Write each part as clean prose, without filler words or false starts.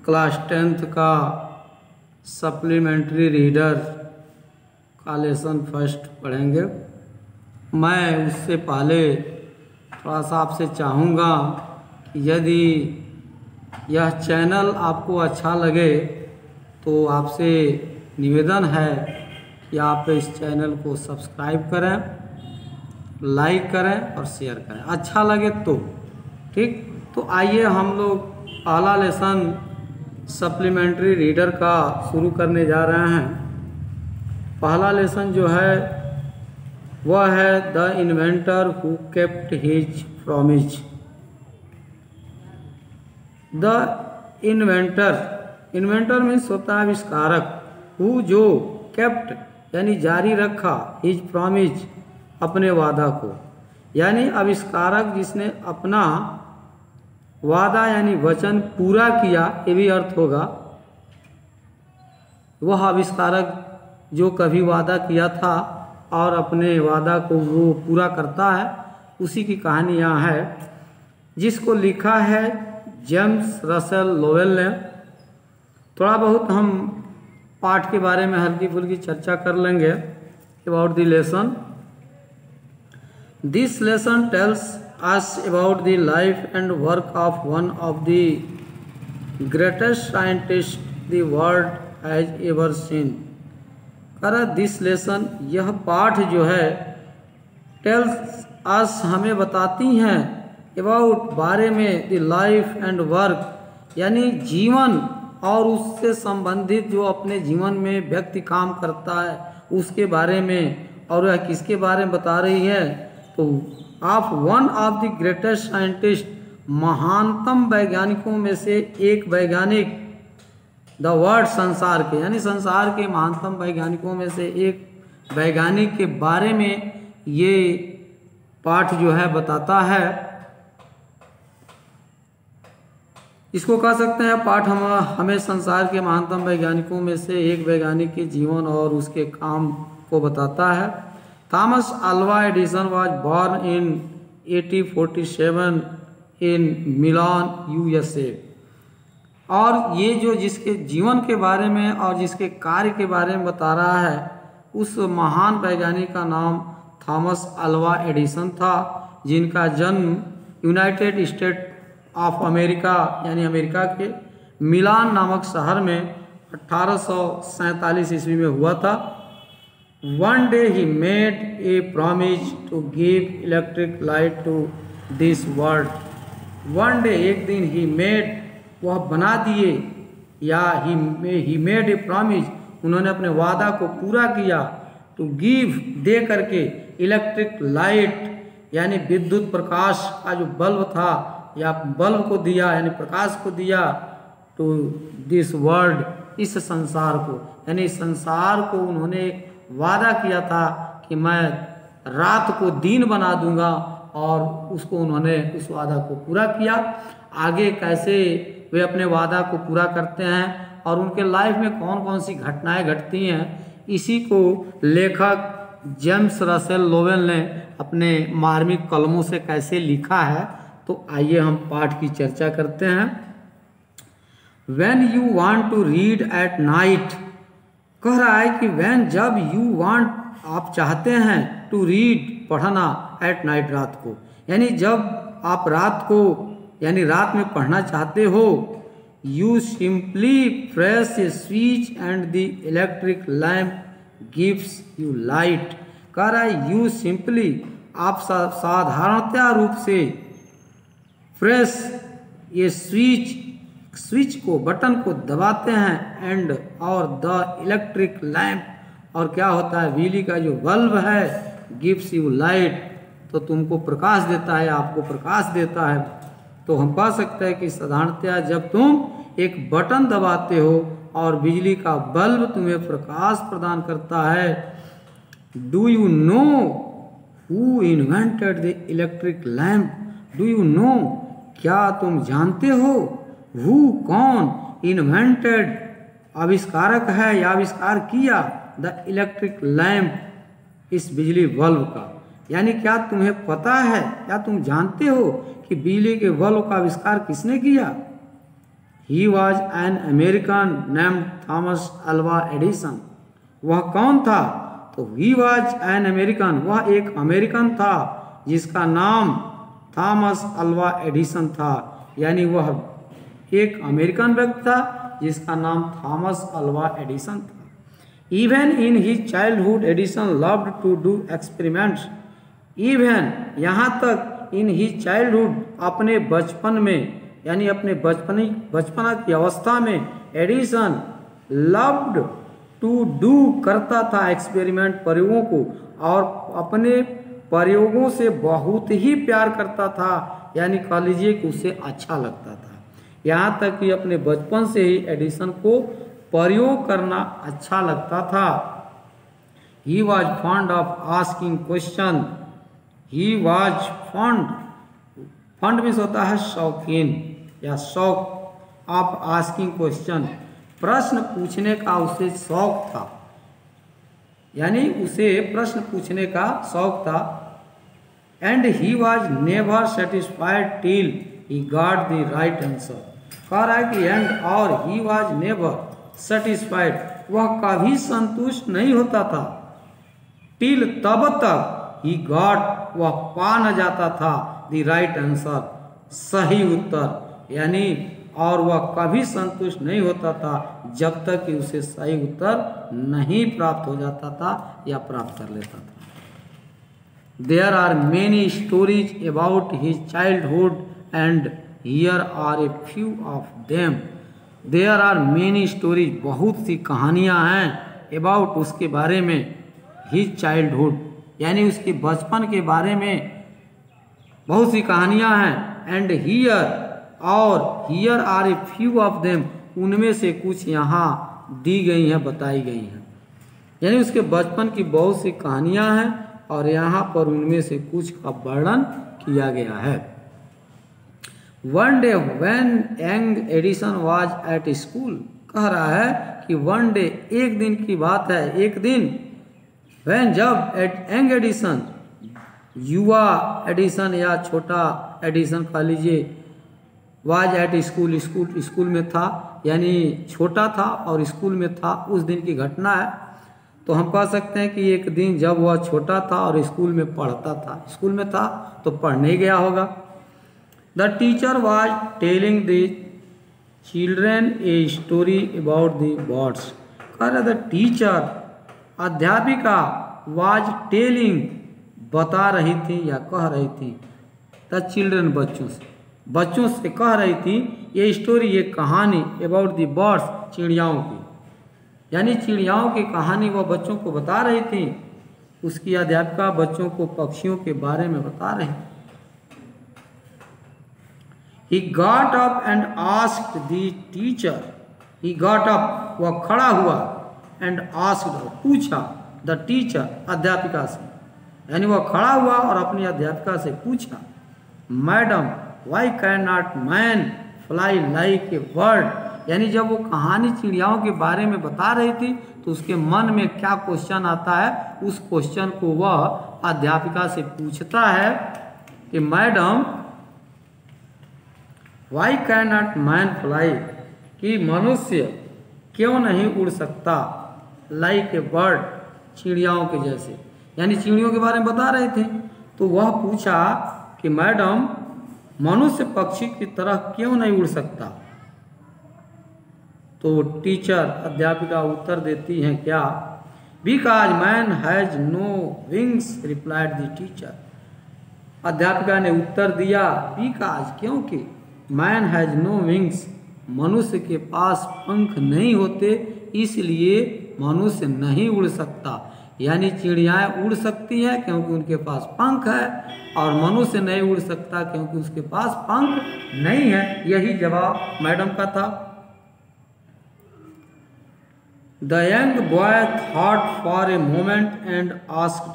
Class 10th का supplementary reader का lesson first पढ़ेंगे। मैं उससे पहले थोड़ा सा आपसे चाहूँगा कि यदि यह चैनल आपको अच्छा लगे तो आपसे निवेदन है कि आप इस चैनल को सब्सक्राइब करें, लाइक करें और शेयर करें, अच्छा लगे तो ठीक। तो आइए हम लोग पहला लेसन सप्लीमेंट्री रीडर का शुरू करने जा रहे हैं। पहला लेसन जो है वह है the inventor who kept his promise. The inventor means होता है आविष्कारक, हु जो केप्ट यानी जारी रखा, हिज प्रॉमिस अपने वादा को, यानी आविष्कारक जिसने अपना वादा यानी वचन पूरा किया, ये भी अर्थ होगा। वह आविष्कारक जो कभी वादा किया था और अपने वादा को वो पूरा करता है, उसी की कहानी यहाँ है, जिसको लिखा है जेम्स रसेल लोवेल ने। थोड़ा बहुत हम पाठ के बारे में हल्की फुल्की चर्चा कर लेंगे about the lesson. This lesson tells us about the life and work of one of the greatest scientists the world has ever seen। करा दिस लेसन, यह पाठ जो है टेल्स अस हमें बताती हैं अबाउट बारे में द लाइफ एंड वर्क यानी जीवन और उससे संबंधित जो अपने जीवन में व्यक्ति काम करता है उसके बारे में, और वह किसके बारे में बता रही है तो of one of the greatest scientist, महानतम वैज्ञानिकों में से एक वैज्ञानिक, द वर्ल्ड संसार के यानी संसार के महानतम वैज्ञानिकों में से एक वैज्ञानिक के बारे में ये पाठ जो है बताता है। इसको कह सकते हैं पाठ हमें संसार के महानतम वैज्ञानिकों में से एक वैज्ञानिक के जीवन और उसके काम को बताता है। Thomas Alva Edison was born in 1847 in Milan USA। और ये जो जिसके जीवन के बारे में और जिसके कार्य के बारे में बता रहा है उस महान वैज्ञानिक का नाम थॉमस अल्वा एडिसन था, जिनका जन्म यूनाइटेड स्टेट ऑफ अमेरिका यानी अमेरिका के मिलान नामक शहर में 1847 ईस्वी में हुआ था। One day he made a promise to give electric light to this world। One day एक दिन he made वह बना दिए, या he made a promise उन्होंने अपने वादा को पूरा किया, to give दे करके, इलेक्ट्रिक लाइट यानी विद्युत प्रकाश का जो बल्ब था या बल्ब को दिया यानी प्रकाश को दिया, to this world इस संसार को, यानी संसार को उन्होंने वादा किया था कि मैं रात को दिन बना दूंगा, और उसको उन्होंने उस वादा को पूरा किया। आगे कैसे वे अपने वादा को पूरा करते हैं और उनके लाइफ में कौन कौन सी घटनाएं घटती हैं, इसी को लेखक जेम्स रसेल लोवेल ने अपने मार्मिक कलमों से कैसे लिखा है, तो आइए हम पाठ की चर्चा करते हैं। When you want to read at night, कह रहा है कि when जब you want आप चाहते हैं to read पढ़ना at night रात को, यानी जब आप रात को यानी रात में पढ़ना चाहते हो, you simply press a switch and the electric lamp gives you light। कह रहा है you simply आप साधारणतया रूप से प्रेस ये स्विच को बटन को दबाते हैं, एंड और द इलेक्ट्रिक लैम्प और क्या होता है बिजली का जो बल्ब है, गिव्स यू लाइट तो तुमको प्रकाश देता है, आपको प्रकाश देता है। तो हम कह सकते हैं कि साधारणतया जब तुम एक बटन दबाते हो और बिजली का बल्ब तुम्हें प्रकाश प्रदान करता है। Do you know who invented the electric lamp? Do you know क्या तुम जानते हो? हु कौन? इन्वेंटेड आविष्कारक है या आविष्कार किया, द इलेक्ट्रिक लैम्प इस बिजली बल्ब का। यानी क्या तुम्हें पता है, क्या तुम जानते हो कि बिजली के बल्ब का आविष्कार किसने किया? He was an American named Thomas Alva Edison. वह कौन था? तो ही वॉज एन अमेरिकन, वह एक अमेरिकन था जिसका नाम थॉमस अल्वा एडिसन था। यानी वह एक अमेरिकन व्यक्ति था जिसका नाम थॉमस अल्वा एडिसन था। Even in his childhood Edison loved to do experiments. Even यहाँ तक इन हिज चाइल्डहुड, अपने बचपन में, यानी अपने बचपना की अवस्था में, एडिसन लव्ड टू डू, करता था एक्सपेरिमेंट, प्रयोगों को, और अपने प्रयोगों से बहुत ही प्यार करता था। यानी कह लीजिए कि उसे अच्छा लगता था। यहाँ तक कि अपने बचपन से ही एडिसन को प्रयोग करना अच्छा लगता था। He was fond of asking question. He was fond means होता है शौकीन या शौक, ऑफ आस्किंग क्वेश्चन, प्रश्न पूछने का उसे शौक था। यानी उसे प्रश्न पूछने का शौक था। And he was never satisfied till he got the right answer. कह रहा है कि एंड, और ही वॉज नेवर सेटिस्फाइड, वह कभी संतुष्ट नहीं होता था, टिल, तब तक, ही गॉट, वह पा न जाता था, द राइट आंसर, सही उत्तर। यानी और वह कभी संतुष्ट नहीं होता था जब तक कि उसे सही उत्तर नहीं प्राप्त हो जाता था या प्राप्त कर लेता था। There are many stories about his childhood and here are a few of them. There are many stories, बहुत सी कहानियाँ हैं, about, उसके बारे में, his childhood, यानी उसके बचपन के बारे में बहुत सी कहानियाँ हैं, and here, और here are a few of them, उनमें से कुछ यहाँ दी गई हैं, बताई गई हैं। यानी उसके बचपन की बहुत सी कहानियाँ हैं और यहाँ पर उनमें से कुछ का वर्णन किया गया है। One day when young Edison was at school, कह रहा है कि वन डे, एक दिन की बात है, एक दिन, व्हेन, जब, एट यंग एडिसन, युवा एडिसन या छोटा एडिसन कह लीजिए, वाज एट स्कूल, स्कूल में था, यानी छोटा था और स्कूल में था, उस दिन की घटना है। तो हम कह सकते हैं कि एक दिन जब वह छोटा था और स्कूल में पढ़ता था, स्कूल में था तो पढ़ने गया होगा। The teacher was telling the children a story about the birds. कह रहे द टीचर, अध्यापिका, वाज टेलिंग, बता रही थी या कह रही थी, द चिल्ड्रेन, बच्चों से कह रही थी, ये स्टोरी, ये कहानी, अबाउट द बर्ड्स, चिड़ियाओं की, यानी चिड़ियाओं की कहानी वह बच्चों को बता रही थी। उसकी अध्यापिका बच्चों को पक्षियों के बारे में बता रही थी। He got up and asked the teacher. He got up, वह खड़ा हुआ, and asked, पूछा, the teacher, अध्यापिका से, यानी वह खड़ा हुआ और अपनी अध्यापिका से पूछा, madam, why cannot man fly like a bird? यानी जब वो कहानी चिड़ियाओं के बारे में बता रही थी तो उसके मन में क्या क्वेश्चन आता है, उस क्वेश्चन को वह अध्यापिका से पूछता है कि madam, why can not man fly, कि मनुष्य क्यों नहीं उड़ सकता, लाइक ए बर्ड, चिड़ियाओं के जैसे, यानी चिड़ियों के बारे में बता रहे थे। तो वह पूछा कि मैडम, मनुष्य पक्षी की तरह क्यों नहीं उड़ सकता। तो टीचर, अध्यापिका उत्तर देती हैं क्या, because man has no wings, replied the teacher. अध्यापिका ने उत्तर दिया, बिकॉज, क्योंकि, मैन हैज नो विंग्स, मनुष्य के पास पंख नहीं होते, इसलिए मनुष्य नहीं उड़ सकता। यानी चिड़ियाएं उड़ सकती हैं क्योंकि उनके पास पंख है, और मनुष्य नहीं उड़ सकता क्योंकि उसके पास पंख नहीं है। यही जवाब मैडम का था। The young boy thought for a moment and asked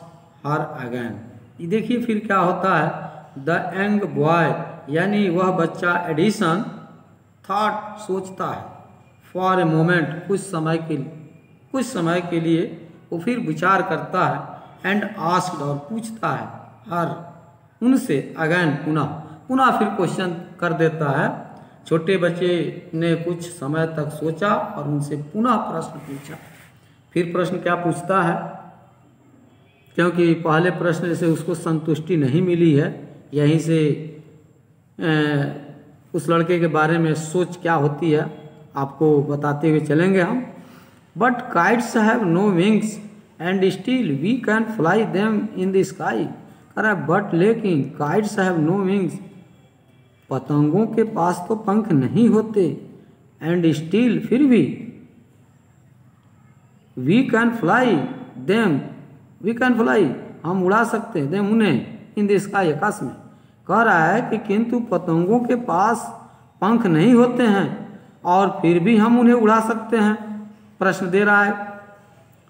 her again. ये देखिए फिर क्या होता है, The young boy, यानी वह बच्चा एडिसन, थॉट, सोचता है, फॉर ए मोमेंट, कुछ समय के लिए वो फिर विचार करता है, एंड आस्क्ड, और पूछता है, हर, उनसे, अगैन, पुनः फिर क्वेश्चन कर देता है, छोटे बच्चे ने कुछ समय तक सोचा और उनसे पुनः प्रश्न पूछा। फिर प्रश्न क्या पूछता है, क्योंकि पहले प्रश्न से उसको संतुष्टि नहीं मिली है, यहीं से उस लड़के के बारे में सोच क्या होती है आपको बताते हुए चलेंगे हम। But kites have no wings and still we can fly them in the sky. कह रहा है बट लेकिन काइट्स हैव नो विंग्स, पतंगों के पास तो पंख नहीं होते, एंड स्टिल फिर भी we can fly them, we can fly हम उड़ा सकते हैं, देम उन्हें इन द स्काई आकाश में। कह रहा है कि किंतु पतंगों के पास पंख नहीं होते हैं और फिर भी हम उन्हें उड़ा सकते हैं, प्रश्न दे रहा है।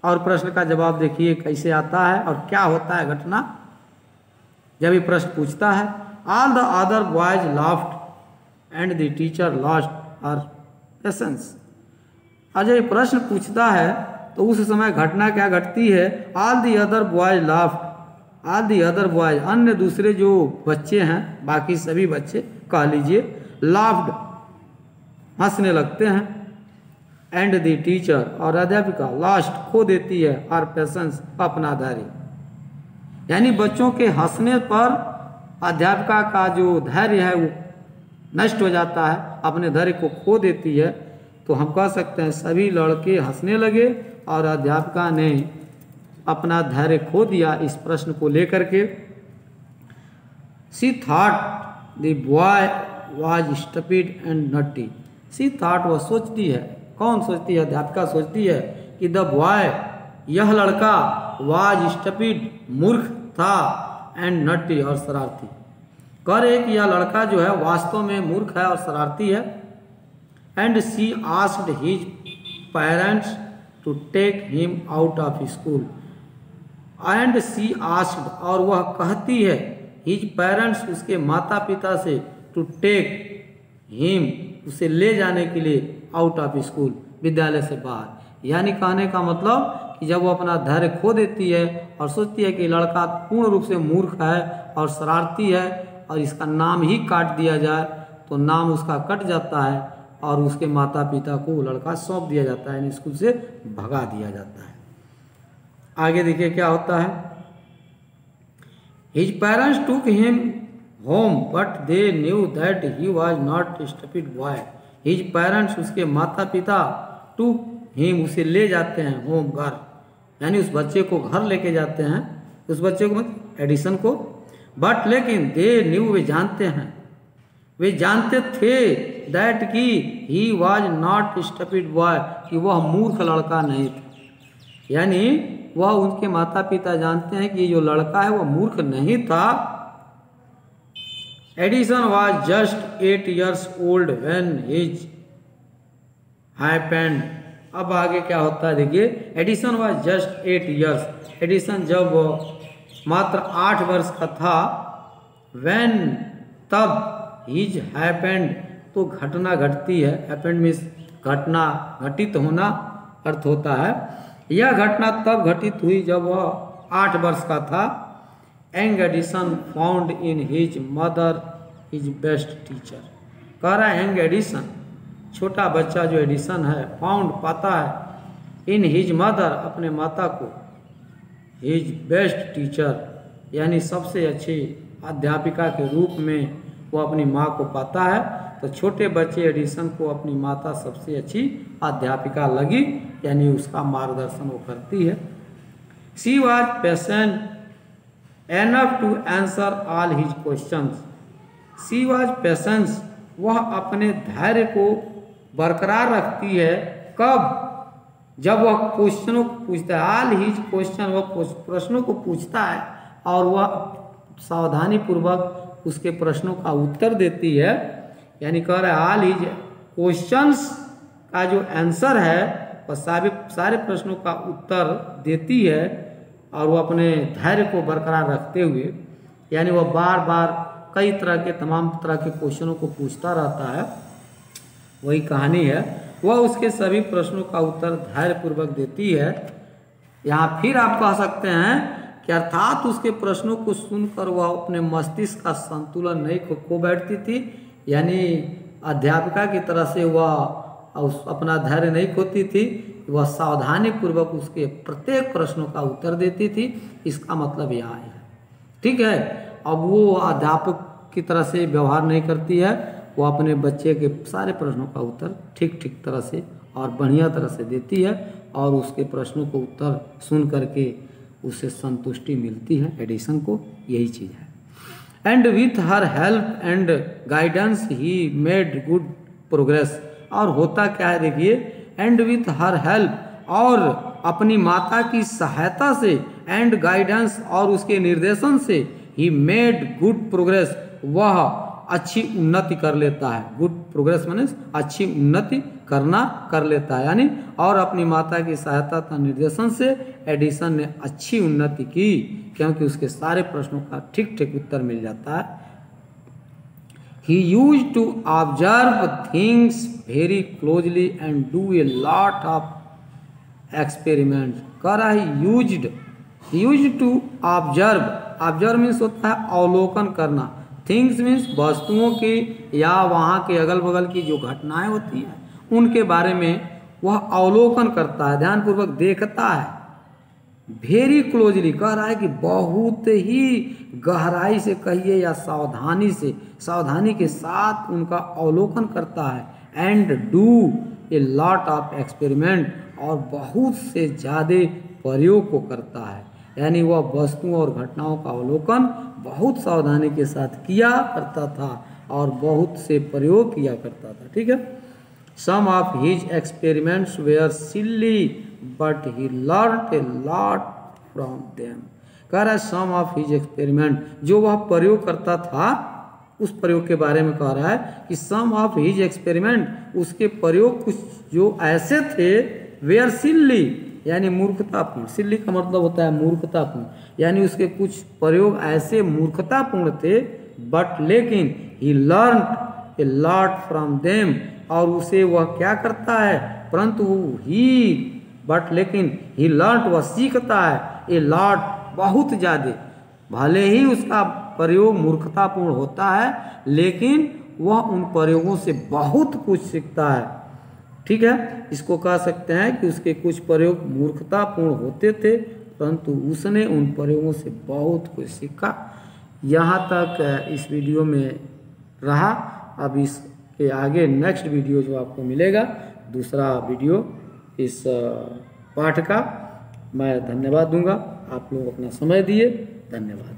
और प्रश्न का जवाब देखिए कैसे आता है और क्या होता है घटना जब ये प्रश्न पूछता है। All the other boys laughed and the teacher lost her patience. और जब ये प्रश्न पूछता है तो उस समय घटना क्या घटती है, all the other boys laughed, all the other boys अन्य दूसरे जो बच्चे हैं, बाकी सभी बच्चे कह लीजिए, लाफ्ड हंसने लगते हैं, एंड द टीचर और अध्यापिका लास्ट खो देती है हर पेशेंस अपना धैर्य। यानी बच्चों के हंसने पर अध्यापिका का जो धैर्य है वो नष्ट हो जाता है, अपने धैर्य को खो देती है। तो हम कह सकते हैं सभी लड़के हंसने लगे और अध्यापिका ने अपना धैर्य खो दिया इस प्रश्न को लेकर के। She thought the boy was stupid and nutty. She thought वह सोचती है, कौन सोचती है, अध्यापिका सोचती है कि द बॉय यह लड़का वाज स्टूपिड मूर्ख था एंड नटी और शरारती। कह रहे कि यह लड़का जो है वास्तव में मूर्ख है और शरारती है। And she asked his parents to take him out of school. And she asked और वह कहती है हिज पेरेंट्स उसके माता पिता से टू टेक हिम उसे ले जाने के लिए आउट ऑफ स्कूल विद्यालय से बाहर। यानी कहने का मतलब कि जब वो अपना धैर्य खो देती है और सोचती है कि लड़का पूर्ण रूप से मूर्ख है और शरारती है और इसका नाम ही काट दिया जाए, तो नाम उसका कट जाता है और उसके माता पिता को वो लड़का सौंप दिया जाता है, यानी स्कूल से भगा दिया जाता है। आगे देखिए क्या होता है। हिज पेरेंट्स टूक him home but they knew that he was not stupid boy. His parents उसके माता पिता टूक हिम उसे ले जाते हैं होम घर, यानी उस बच्चे को घर लेके जाते हैं, उस बच्चे को एडिसन को। बट लेकिन दे न्यू वे जानते हैं, वे जानते थे दैट कि he was not stupid boy कि वह मूर्ख लड़का नहीं था। यानी वह उनके माता पिता जानते हैं कि जो लड़का है वह मूर्ख नहीं था। Edison was just 8 years old when his happened। अब आगे क्या होता है देखिए। Edison was just 8 years, Edison जब मात्र 8 वर्ष का था, when तब हिज हैपेंड तो घटना घटती है, हैपेंड मीन्स घटना घटित होना अर्थ होता है। यह घटना तब घटित हुई जब वह 8 वर्ष का था। Young Edison found in his mother his best teacher. कह रहा है यंग एडिसन छोटा बच्चा जो एडिसन है फाउंड पाता है इन हिज मदर अपने माता को, हिज बेस्ट टीचर यानी सबसे अच्छी अध्यापिका के रूप में वो अपनी माँ को पाता है। तो छोटे बच्चे एडिसन को अपनी माता सबसे अच्छी अध्यापिका लगी, यानी उसका मार्गदर्शन वो करती है। She was patient enough to answer all his questions. She was patience वह अपने धैर्य को बरकरार रखती है। कब? जब वह क्वेश्चनों को पूछता है, ऑल हिज क्वेश्चन, वह प्रश्नों को पूछता है और वह सावधानी पूर्वक उसके प्रश्नों का उत्तर देती है। यानी कह रहा है ऑल हिज क्वेश्चंस का जो आंसर है वह सारे प्रश्नों का उत्तर देती है और वो अपने धैर्य को बरकरार रखते हुए, यानी वह बार बार कई तरह के तमाम तरह के क्वेश्चनों को पूछता रहता है। वही कहानी है, वह उसके सभी प्रश्नों का उत्तर धैर्यपूर्वक देती है। यहाँ फिर आप कह सकते हैं कि अर्थात उसके प्रश्नों को सुनकर वह अपने मस्तिष्क का संतुलन नहीं खो बैठती थी, यानी अध्यापिका की तरह से वह अपना धैर्य नहीं खोती थी, वह सावधानी पूर्वक उसके प्रत्येक प्रश्नों का उत्तर देती थी। इसका मतलब यह है, ठीक है। अब वो अध्यापक की तरह से व्यवहार नहीं करती है, वो अपने बच्चे के सारे प्रश्नों का उत्तर ठीक ठीक तरह से और बढ़िया तरह से देती है और उसके प्रश्नों को उत्तर सुन करके उसे संतुष्टि मिलती है। एडिसन को यही चीज़ है। And with her help and guidance he made good progress. और होता क्या है देखिए, एंड विथ हर हेल्प, और अपनी माता की सहायता से, एंड गाइडेंस और उसके निर्देशन से, ही मेड गुड प्रोग्रेस, वह अच्छी उन्नति कर लेता है। गुड प्रोग्रेस माने अच्छी उन्नति करना कर लेता है, यानी और अपनी माता की सहायता तथा निर्देशन से एडिसन ने अच्छी उन्नति की, क्योंकि उसके सारे प्रश्नों का ठीक ठीक उत्तर मिल जाता है। He used to observe things very closely and do a lot of experiments. कह रहा है used to observe means होता है अवलोकन करना, थिंग्स मीन्स वस्तुओं की या वहाँ के अगल बगल की जो घटनाएं होती हैं उनके बारे में वह अवलोकन करता है, ध्यानपूर्वक देखता है। वेरी क्लोजली कह रहा है कि बहुत ही गहराई से कहिए या सावधानी के साथ उनका अवलोकन करता है। And do a lot of experiment, और बहुत से ज़्यादा प्रयोग को करता है, यानी वह वस्तुओं और घटनाओं का अवलोकन बहुत सावधानी के साथ किया करता था और बहुत से प्रयोग किया करता था, ठीक है। Some of his experiments were silly but he learned a lot from them. कह रहा है सम ऑफ हिज एक्सपेरिमेंट, जो वह प्रयोग करता था उस प्रयोग के बारे में कह रहा है कि सम ऑफ हिज एक्सपेरिमेंट, उसके प्रयोग कुछ जो ऐसे थे, वेयर सिली यानी मूर्खतापूर्ण, सिल्ली का मतलब होता है मूर्खतापूर्ण, यानी उसके कुछ प्रयोग ऐसे मूर्खतापूर्ण थे, बट लेकिन he learn a lot from them, और उसे वह क्या करता है, परंतु लेकिन ही लर्न, वह सीखता है ए लॉट बहुत ज़्यादा, भले ही उसका प्रयोग मूर्खतापूर्ण होता है लेकिन वह उन प्रयोगों से बहुत कुछ सीखता है, ठीक है। इसको कह सकते हैं कि उसके कुछ प्रयोग मूर्खतापूर्ण होते थे परंतु उसने उन प्रयोगों से बहुत कुछ सीखा। यहाँ तक इस वीडियो में रहा। अब इसके आगे नेक्स्ट वीडियो जो आपको मिलेगा, दूसरा वीडियो इस पाठ का, मैं धन्यवाद दूंगा। आप लोग अपना समय दिए, धन्यवाद।